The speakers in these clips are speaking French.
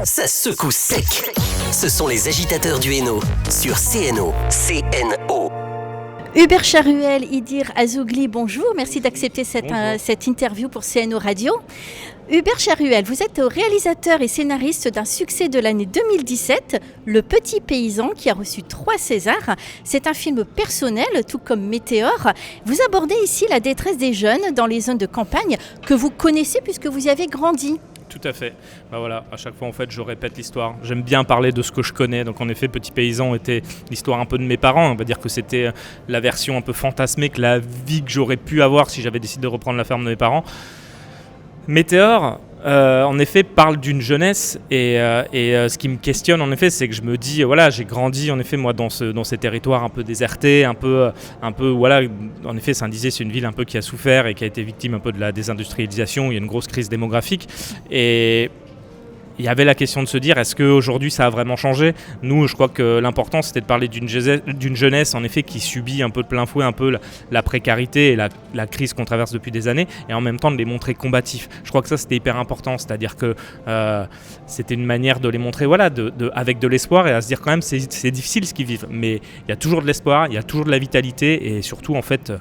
ça secoue sec. Ce sont les agitateurs du Hainaut sur CNO. CNO. Hubert Charuel, Idir Azougli, bonjour. Merci d'accepter cette interview pour CNO Radio. Hubert Charuel, vous êtes réalisateur et scénariste d'un succès de l'année 2017, Le Petit Paysan, qui a reçu 3 Césars. C'est un film personnel, tout comme Météore. Vous abordez ici la détresse des jeunes dans les zones de campagne que vous connaissez puisque vous y avez grandi. Tout à fait. Voilà, à chaque fois en fait je répète l'histoire. J'aime bien parler de ce que je connais. Donc en effet, Petit Paysan était l'histoire un peu de mes parents. On va dire que c'était la version un peu fantasmée que la vie que j'aurais pu avoir si j'avais décidé de reprendre la ferme de mes parents. Météore, en effet, parle d'une jeunesse et ce qui me questionne, en effet, c'est que je me dis, voilà, j'ai grandi, en effet, moi, dans ces territoires un peu désertés, un peu, voilà, en effet, Saint-Dizier, c'est une ville un peu qui a souffert et qui a été victime un peu de la désindustrialisation. Il y a une grosse crise démographique et il y avait la question de se dire, est-ce qu'aujourd'hui ça a vraiment changé ? Nous, je crois que l'important, c'était de parler d'une jeunesse, en effet, qui subit un peu de plein fouet, un peu la précarité et la crise qu'on traverse depuis des années, et en même temps de les montrer combatifs. Je crois que ça, c'était hyper important, c'est-à-dire que c'était une manière de les montrer, voilà, avec de l'espoir, et à se dire quand même, c'est difficile ce qu'ils vivent, mais il y a toujours de l'espoir, il y a toujours de la vitalité, et surtout, en fait,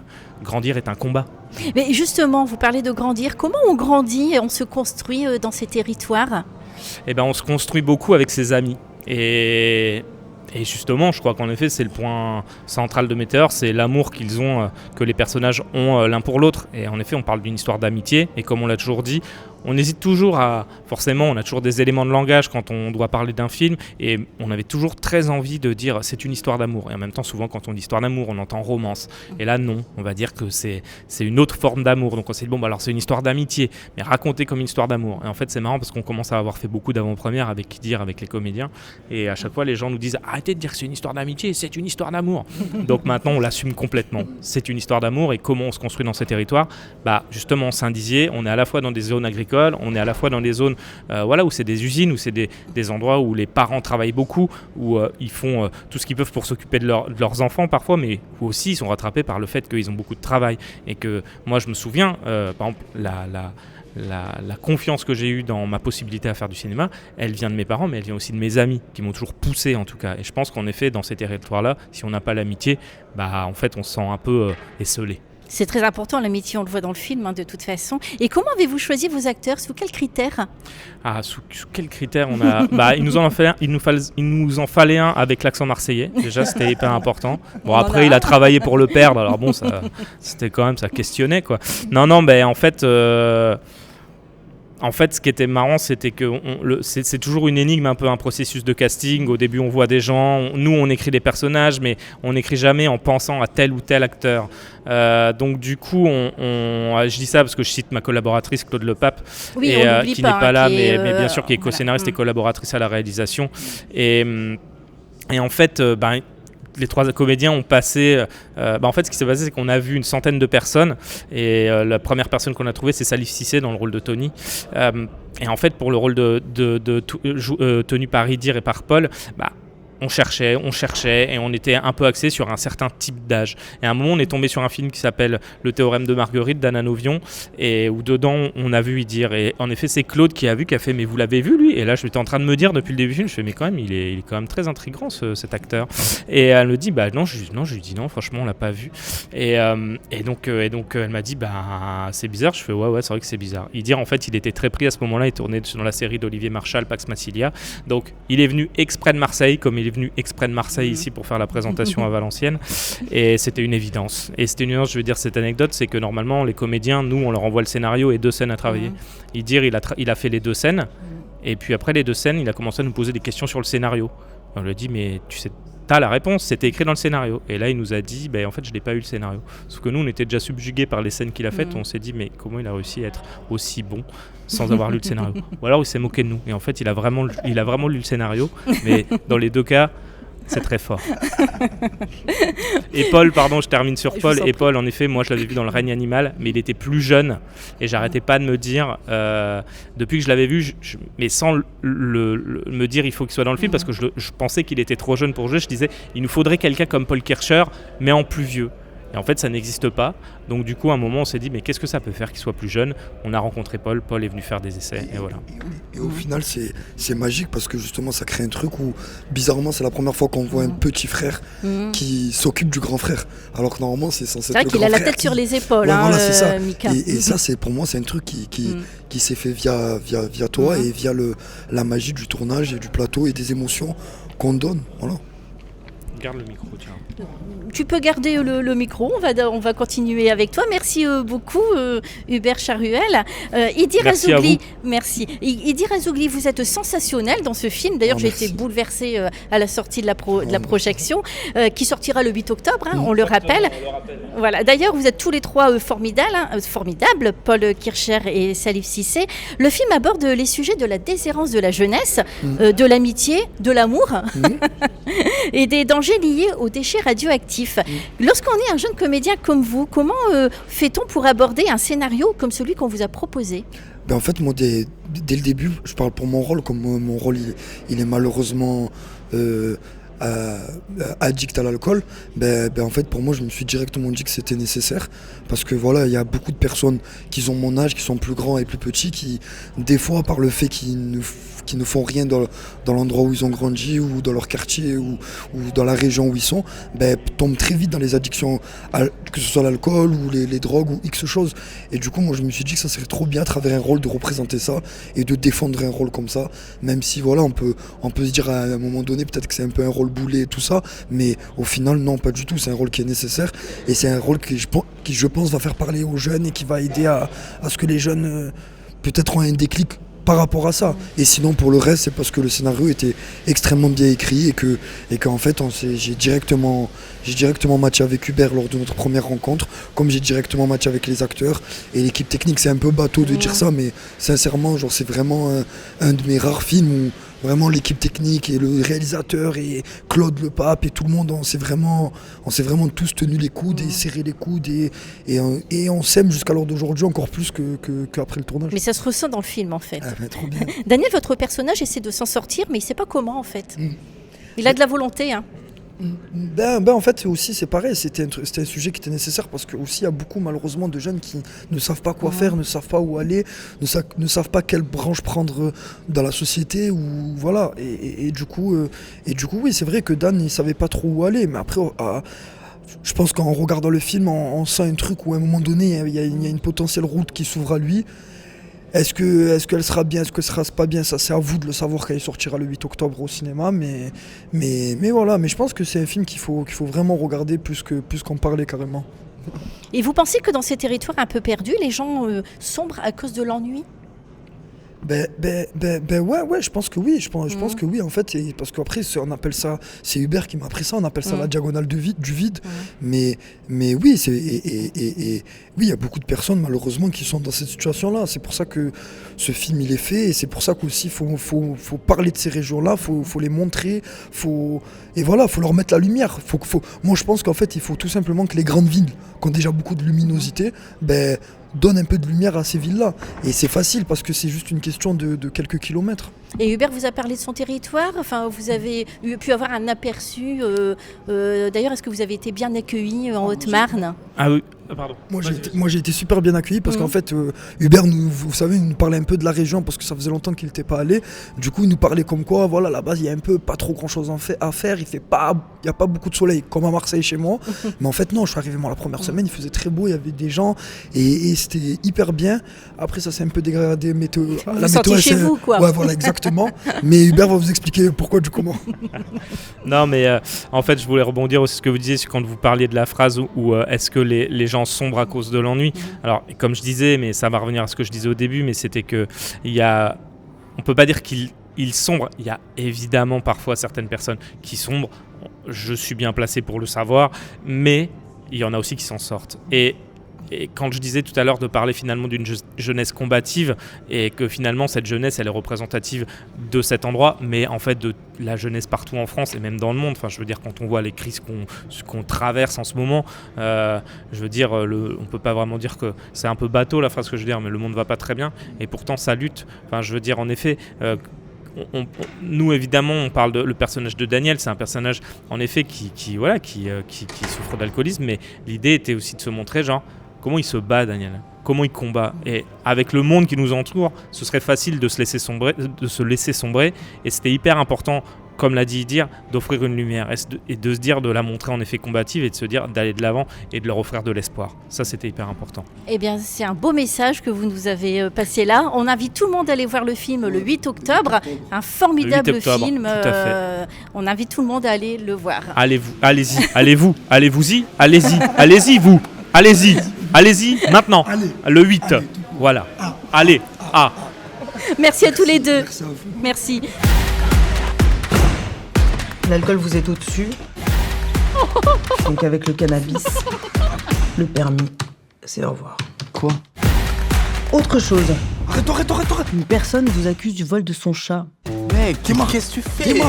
grandir est un combat. Mais justement, vous parlez de grandir. Comment on grandit et on se construit dans ces territoires ? Eh ben, on se construit beaucoup avec ses amis. Et justement, je crois qu'en effet, c'est le point central de Météore, c'est l'amour qu'ils ont, que les personnages ont l'un pour l'autre. Et en effet, on parle d'une histoire d'amitié. Et comme on l'a toujours dit, on hésite toujours forcément, on a toujours des éléments de langage quand on doit parler d'un film. Et on avait toujours très envie de dire c'est une histoire d'amour. Et en même temps, souvent, quand on dit histoire d'amour, on entend romance. Et là, non, on va dire que c'est une autre forme d'amour. Donc on s'est dit, bon, bah, alors c'est une histoire d'amitié, mais racontée comme une histoire d'amour. Et en fait, c'est marrant parce qu'on commence à avoir fait beaucoup d'avant-premières avec les comédiens. Et à chaque fois, les gens nous disent, arrêtez de dire que c'est une histoire d'amitié, c'est une histoire d'amour. Donc maintenant, on l'assume complètement. C'est une histoire d'amour. Et comment on se construit dans ces territoires ? Bah, justement, Saint-Dizier, on est à la fois dans des zones agricoles, on est à la fois dans des zones où c'est des usines, où c'est des endroits où les parents travaillent beaucoup, où ils font tout ce qu'ils peuvent pour s'occuper de leurs enfants parfois, mais où aussi ils sont rattrapés par le fait qu'ils ont beaucoup de travail. Et que moi, je me souviens, par exemple, la confiance que j'ai eue dans ma possibilité à faire du cinéma, elle vient de mes parents, mais elle vient aussi de mes amis, qui m'ont toujours poussé en tout cas. Et je pense qu'en effet, dans ces territoires-là, si on n'a pas l'amitié, bah, en fait, on se sent un peu esseulé. C'est très important, l'amitié, on le voit dans le film, de toute façon. Et comment avez-vous choisi vos acteurs ? Sous quels critères ? Sous quels critères on a il nous en fallait un avec l'accent marseillais. Déjà, c'était hyper important. Bon, après, il a travaillé pour le perdre. Alors bon, ça, c'était quand même, ça questionnait, quoi. Non, mais en fait, ce qui était marrant, c'était que c'est toujours une énigme, un peu un processus de casting. Au début, on voit des gens, nous, on écrit des personnages, mais on n'écrit jamais en pensant à tel ou tel acteur. Donc du coup, je dis ça parce que je cite ma collaboratrice Claude Lepape, oui, qui n'est pas là, mais bien sûr qui est co-scénariste et collaboratrice à la réalisation. Et en fait, les 3 comédiens ont passé... en fait, ce qui s'est passé, c'est qu'on a vu une centaine de personnes. Et la première personne qu'on a trouvée, c'est Salif Cissé dans le rôle de Tony. Et en fait, pour le rôle tenu par Idir et par Paul, on cherchait et on était un peu axé sur un certain type d'âge. Et à un moment, on est tombé sur un film qui s'appelle Le Théorème de Marguerite d'Anna Novion, et où dedans, on a vu Idir. Et en effet, c'est Claude qui a fait, mais vous l'avez vu lui ? Et là, je m'étais en train de me dire depuis le début du film, je fais, mais quand même, il est quand même très intriguant cet acteur. Et elle me dit, non, je lui dis non, franchement, on l'a pas vu. Et donc, elle m'a dit, c'est bizarre. Je fais, ouais, c'est vrai que c'est bizarre. Idir, en fait, il était très pris à ce moment-là, il tournait dans la série d'Olivier Marchal, Pax Massilia. Donc, il est venu exprès de Marseille, comme il est venu exprès de Marseille ici pour faire la présentation à Valenciennes, et c'était une évidence. Et c'était une évidence, je veux dire, cette anecdote, c'est que normalement les comédiens, nous, on leur envoie le scénario et 2 scènes à travailler. Idir, il a fait les 2 scènes, et puis après les 2 scènes, il a commencé à nous poser des questions sur le scénario. On lui a dit, mais tu sais, t'as la réponse, c'était écrit dans le scénario. Et là, il nous a dit, en fait, je n'ai pas eu le scénario. Sauf que nous, on était déjà subjugués par les scènes qu'il a faites. On s'est dit, mais comment il a réussi à être aussi bon sans avoir lu le scénario ? Ou alors, il s'est moqué de nous. Et en fait, il a vraiment lu le scénario. Mais dans les 2 cas, c'est très fort. Et Paul, je termine sur Paul. Et Paul, en effet, moi, je l'avais vu dans Le Règne animal, mais il était plus jeune. Et j'arrêtais pas de me dire, depuis que je l'avais vu, mais sans me dire il faut qu'il soit dans le film, parce que je pensais qu'il était trop jeune pour jouer. Je disais, il nous faudrait quelqu'un comme Paul Kircher, mais en plus vieux. Et en fait, ça n'existe pas. Donc du coup, à un moment, on s'est dit, mais qu'est-ce que ça peut faire qu'il soit plus jeune ? On a rencontré Paul. Paul est venu faire des essais, et voilà. Et au final, c'est magique parce que justement, ça crée un truc où, bizarrement, c'est la première fois qu'on voit un petit frère qui s'occupe du grand frère. Alors que normalement, c'est censé être le grand frère. C'est vrai qu'il a la tête sur les épaules, c'est ça. Mika. Et ça, pour moi, c'est un truc qui s'est fait via toi et via la magie du tournage et du plateau et des émotions qu'on donne. Voilà. Garde le micro, tiens. Tu peux garder le micro, on va continuer avec toi. Merci beaucoup Hubert Charuel. Idir Azougli, merci. Idir Azougli, vous êtes sensationnel dans ce film. D'ailleurs, j'ai été bouleversée à la sortie de la projection, qui sortira le 8 octobre, on le rappelle. Voilà. D'ailleurs, vous êtes tous les trois formidables, Paul Kircher et Salif Cissé. Le film aborde les sujets de la déshérence de la jeunesse, de l'amitié, de l'amour et des dangers liés aux déchets radioactifs. Lorsqu'on est un jeune comédien comme vous, comment fait-on pour aborder un scénario comme celui qu'on vous a proposé ? En fait, moi, dès le début, je parle pour mon rôle, comme mon rôle, il est malheureusement addict à l'alcool. En fait, pour moi, je me suis directement dit que c'était nécessaire parce que voilà, il y a beaucoup de personnes qui ont mon âge, qui sont plus grands et plus petits, qui, des fois, par le fait qu'ils ne font rien dans l'endroit où ils ont grandi ou dans leur quartier ou dans la région où ils sont, tombent très vite dans les addictions, que ce soit l'alcool ou les drogues ou X choses. Et du coup, moi, je me suis dit que ça serait trop bien à travers un rôle de représenter ça et de défendre un rôle comme ça, même si voilà, on peut se dire à un moment donné peut-être que c'est un peu un rôle boulet et tout ça, mais au final, non, pas du tout. C'est un rôle qui est nécessaire et c'est un rôle qui je pense, va faire parler aux jeunes et qui va aider à ce que les jeunes peut-être ont un déclic par rapport à ça. Et sinon, pour le reste, c'est parce que le scénario était extrêmement bien écrit et qu'en fait, j'ai directement matché avec Hubert lors de notre première rencontre, comme j'ai directement matché avec les acteurs et l'équipe technique. C'est un peu bateau de dire ça, mais sincèrement, c'est vraiment un de mes rares films où vraiment l'équipe technique et le réalisateur et Claude Le Pape et tout le monde, on s'est vraiment tous tenu les coudes et serré les coudes et on s'aime jusqu'à l'heure d'aujourd'hui encore plus qu'après le tournage. Mais ça se ressent dans le film en fait. Trop bien. Daniel, votre personnage essaie de s'en sortir, mais il ne sait pas comment en fait. Il a de la volonté. En fait aussi c'est pareil, c'était un sujet qui était nécessaire parce que aussi il y a beaucoup malheureusement de jeunes qui ne savent pas quoi faire, ne savent pas où aller, ne savent pas quelle branche prendre dans la société ou voilà et du coup oui c'est vrai que Dan il savait pas trop où aller, mais après je pense qu'en regardant le film on sent un truc où à un moment donné il y a une potentielle route qui s'ouvre à lui. Est-ce qu'elle sera bien, est-ce qu'elle sera pas bien, ça c'est à vous de le savoir quand il sortira le 8 octobre au cinéma, mais voilà, mais je pense que c'est un film qu'il faut vraiment regarder plus qu'en parler carrément. Et vous pensez que dans ces territoires un peu perdus, les gens sombrent à cause de l'ennui ? Ouais, je pense que oui. Je pense que oui, en fait, parce qu'après, on appelle ça, c'est Hubert qui m'a appris ça, on appelle ça la diagonale du vide. Mais oui, oui, il y a beaucoup de personnes, malheureusement, qui sont dans cette situation-là. C'est pour ça que ce film, il est fait, et c'est pour ça qu'aussi, faut parler de ces régions-là, faut les montrer, faut leur mettre la lumière. Moi, je pense qu'en fait, il faut tout simplement que les grandes villes, qui ont déjà beaucoup de luminosité, donne un peu de lumière à ces villes-là. Et c'est facile parce que c'est juste une question de quelques kilomètres. Et Hubert vous a parlé de son territoire, enfin, vous avez pu avoir un aperçu. D'ailleurs, est-ce que vous avez été bien accueilli en Haute-Marne ? Ah oui. Pardon. Moi j'ai été super bien accueilli parce qu'en fait Hubert vous savez, il nous parlait un peu de la région parce que ça faisait longtemps qu'il n'était pas allé. Du coup il nous parlait comme quoi voilà, là-bas il y a un peu pas trop grand chose à faire, il n'y a pas beaucoup de soleil comme à Marseille chez moi. Mais en fait non, je suis arrivé moi la première semaine, il faisait très beau, il y avait des gens et c'était hyper bien. Après ça s'est un peu dégradé, vous sentiez chez vous quoi. Ouais voilà exactement. Mais Hubert va vous expliquer pourquoi du comment. Non mais en fait je voulais rebondir aussi sur ce que vous disiez quand vous parliez de la phrase où est-ce que les gens sombrent à cause de l'ennui. Alors comme je disais, mais ça va revenir à ce que je disais au début, mais c'était que on peut pas dire qu'il sombre. Il y a évidemment parfois certaines personnes qui sombrent, je suis bien placé pour le savoir, mais il y en a aussi qui s'en sortent. Et quand je disais tout à l'heure de parler finalement d'une jeunesse combative et que finalement cette jeunesse elle est représentative de cet endroit, mais en fait de la jeunesse partout en France et même dans le monde. Enfin, je veux dire, quand on voit les crises qu'on traverse en ce moment, je veux dire, on peut pas vraiment dire que c'est un peu bateau la phrase que je veux dire, mais le monde va pas très bien et pourtant ça lutte. Enfin, je veux dire, en effet, nous évidemment on parle de le personnage de Daniel, c'est un personnage en effet qui souffre d'alcoolisme, mais l'idée était aussi de se montrer genre comment il se bat Daniel, comment il combat, et avec le monde qui nous entoure ce serait facile de se laisser sombrer, et c'était hyper important, comme l'a dit Idir, d'offrir une lumière et de se dire, de la montrer en effet combative et de se dire d'aller de l'avant et de leur offrir de l'espoir. Ça, c'était hyper important. Eh bien, c'est un beau message que vous nous avez passé là. On invite tout le monde à aller voir le film le 8 octobre. Un formidable film. Tout à fait. On invite tout le monde à aller le voir. Allez-y, vous. Allez-y, maintenant. Le 8. Allez. Voilà. Allez. Merci à tous les deux. Merci à vous. Merci. L'alcool vous est au-dessus. Donc avec le cannabis, le permis, c'est au revoir. Quoi? Autre chose. Arrête. Une personne vous accuse du vol de son chat. Mec, qu'est-ce que tu fais?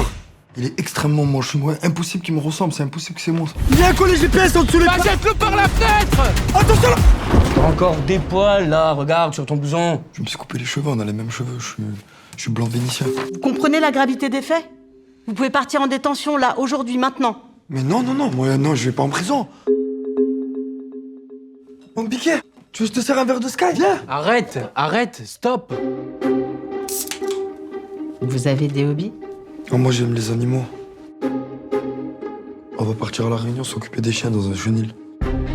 Il est extrêmement moche. Ouais, impossible qu'il me ressemble. C'est impossible que c'est moi. Ça. Il y a un collet GPS en dessous les... Jette-le par la fenêtre! Attention là! T'as encore des poils là, regarde sur ton blouson. Je me suis coupé les cheveux. On a les mêmes cheveux. Je suis blanc vénitien. Vous comprenez la gravité des faits? Vous pouvez partir en détention là, aujourd'hui, maintenant. Mais non. Moi, non, je vais pas en prison. Mon piquet. Tu veux que je te sers un verre de Sky? Viens. Arrête, stop. Vous avez des hobbies? Oh, moi, j'aime les animaux. On va partir à La Réunion s'occuper des chiens dans un chenil.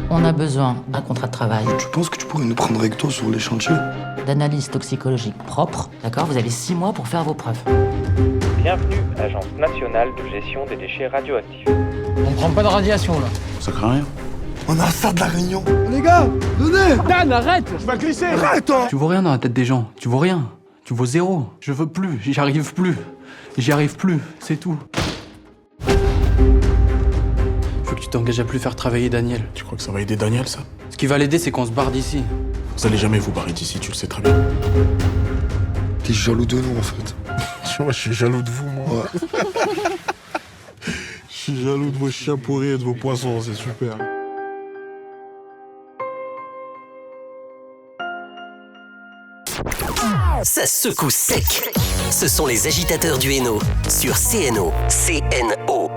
On a besoin d'un contrat de travail, Tu penses que tu pourrais nous prendre avec toi sur les chantiers? d'analyse toxicologique propre, d'accord? Vous avez 6 mois pour faire vos preuves. Bienvenue, Agence nationale de gestion des déchets radioactifs. On prend pas de radiation là. Ça craint rien. On a ça de La Réunion. Les gars, venez. Dan, arrête! Je vais glisser! Arrête, toi. Tu vois rien dans la tête des gens, tu vois rien. Tu vois zéro. Je veux plus, j'y arrive plus, c'est tout. Faut que tu t'engages à plus faire travailler Daniel. Tu crois que ça va aider Daniel, ça? Ce qui va l'aider, c'est qu'on se barre d'ici. Vous allez jamais vous barrer d'ici, tu le sais très bien. T'es jaloux de nous, en fait. Tu vois, je suis jaloux de vous, moi. Je suis jaloux de vos chiens pourris et de vos poissons, c'est super. Ça secoue sec. Ce sont les agitateurs du Hainaut sur CNO. CNO.